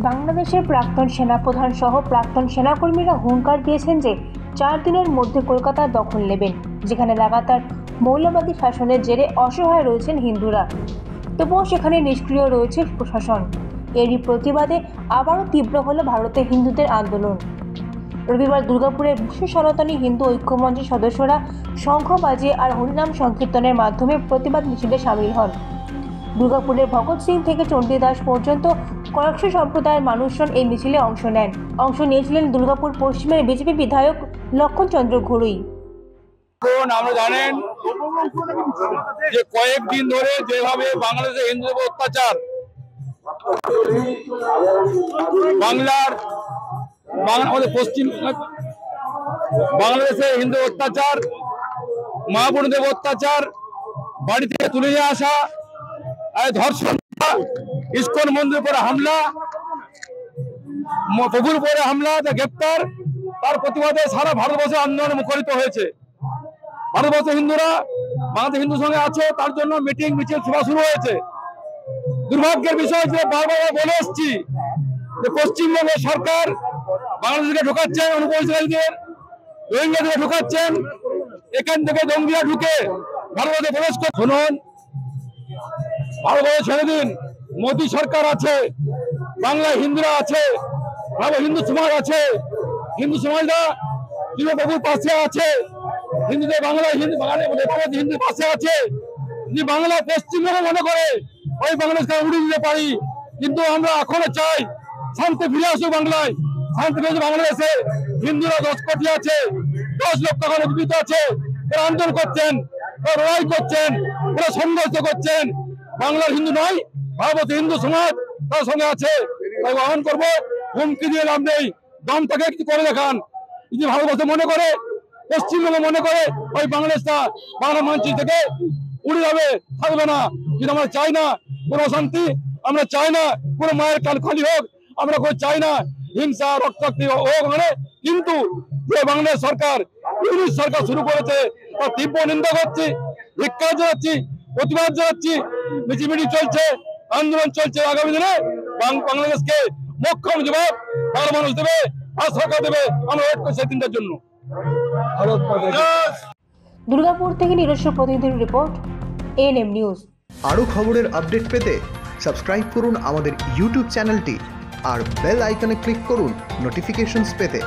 বাংলাদেশের প্রাক্তন সেনাপ্রধান সহ প্রাক্তন সেনাকর্মীরা হুঙ্কার দিয়েছেন যে 4 দিনের মধ্যে কলকাতা দখল নেবেন, যেখানে লাগাতার মৌলবাদী শাসনের জেরে অসহায় রয়েছেন হিন্দুরা। তবুও সেখানে নিষ্ক্রিয় রয়েছে প্রশাসন। এরই প্রতিবাদে আবারও তীব্র হলো ভারতে হিন্দুদের আন্দোলন। রবিবার দুর্গাপুরের বিশ্ব সনাতনী হিন্দু ঐক্যমঞ্চের সদস্যরা শঙ্খ বাজিয়ে আর হরিনাম সংকীর্তনের মাধ্যমে প্রতিবাদ মিছিলে সামিল হন। দুর্গাপুরের ভগৎ সিং থেকে চণ্ডীদাস পর্যন্ত কয়েকশো সম্প্রদায়ের মানুষজন এই মিছিলে অংশ নিয়েছিলেন দুর্গাপুর পশ্চিমের বিজেপি বিধায়ক লক্ষণচন্দ্র ঘড়ুই। আমরা জানেন যে কয়েকদিন ধরে যেভাবে বাংলাদেশে হিন্দুদের অত্যাচার, আমাদের পশ্চিম বাংলাদেশে হিন্দু অত্যাচার, মা বোনদের অত্যাচার, বাড়ি থেকে তুলে নিয়ে আসা, ধর্ষণ, ইস্কন মন্দির করে হামলা, প্রভুর উপরে হামলা, গ্রেপ্তার, তার প্রতিবাদে সারা ভারতবর্ষে আন্দোলন মুখরিত হয়েছে। ভারতবর্ষের হিন্দুরা বাংলাদেশ হিন্দু সঙ্গে আছে, তার জন্য মিটিং মিছিল সভা শুরু হয়েছে। দুর্ভাগ্যের বিষয় যে বারবার বলে এসছি যে পশ্চিমবঙ্গের সরকার বাংলাদেশকে ঢোকাচ্ছেন, অনুপ্রবেশকারীদের, রোহিঙ্গাদের ঢোকাচ্ছেন, এখান থেকে জঙ্গিরা ঢুকে ভারতবর্ষে প্রবেশ করে। শুনুন, ভারতবর্ষে ছেড়ে দিন, মোদী সরকার আছে, বাংলায় হিন্দুরা আছে, হিন্দু সমাজ আছে, হিন্দু সমাজরা প্রভুর পাশে আছে, হিন্দুদের বাংলায় হিন্দুর পাশে আছে। যে বাংলা পশ্চিমবঙ্গ মনে করে ওই বাংলাদেশকে উড়িয়ে দিতে পারি, কিন্তু আমরা এখনো চাই শান্তি ফিরে আসুক বাংলায়। শান্তি ফিরে বাংলাদেশে হিন্দুরা 10 কোটি আছে, 10 লক্ষ এখন জীবিত আছে, এরা আন্দোলন করছেন, লড়াই করছেন, এরা সংঘর্ষ করছেন। বাংলার হিন্দু নয়, ভারতবর্ষের হিন্দু সমাজ তার সঙ্গে আছে। তাই আহ্বান করবো, হুমকি দিয়ে লাভ নেই, দম থেকে কিছু করে দেখান। যদি ভারতবর্ষ মনে করে, পশ্চিমবঙ্গ মনে করে ওই বাংলাদেশটা বাংলা মানচিত্র থেকে উড়ে যাবে, থাকবে না। কিন্তু আমরা চাই না কোনো অশান্তি, আমরা চাই না কোনো মায়ের কাল খালি হোক, আমরা কোনো চাই না হিংসা রক্তাক্তি হোক। কিন্তু যে বাংলাদেশ সরকার, ইউনিট সরকার শুরু করেছে তার তীব্র নিন্দা করছি, ধিক্কার জানাচ্ছি, প্রতিবাদ জানাচ্ছি। মিছিল চলছে, আন্দোলন চলছে। আগামী দিনে বাংলাদেশকে মোক্ষম জবাব বাংলা মানুষ দেবে, আর সরকার দেবে। আমরা ওয়েট করছি সেই দিনটার জন্য। দুর্গাপুর থেকে নিজস্ব প্রতিনিধির রিপোর্ট, এএনএম নিউজ। আরও খবরের আপডেট পেতে সাবস্ক্রাইব করুন আমাদের ইউটিউব চ্যানেলটি আর বেল আইকনে ক্লিক করুন নোটিফিকেশনস পেতে।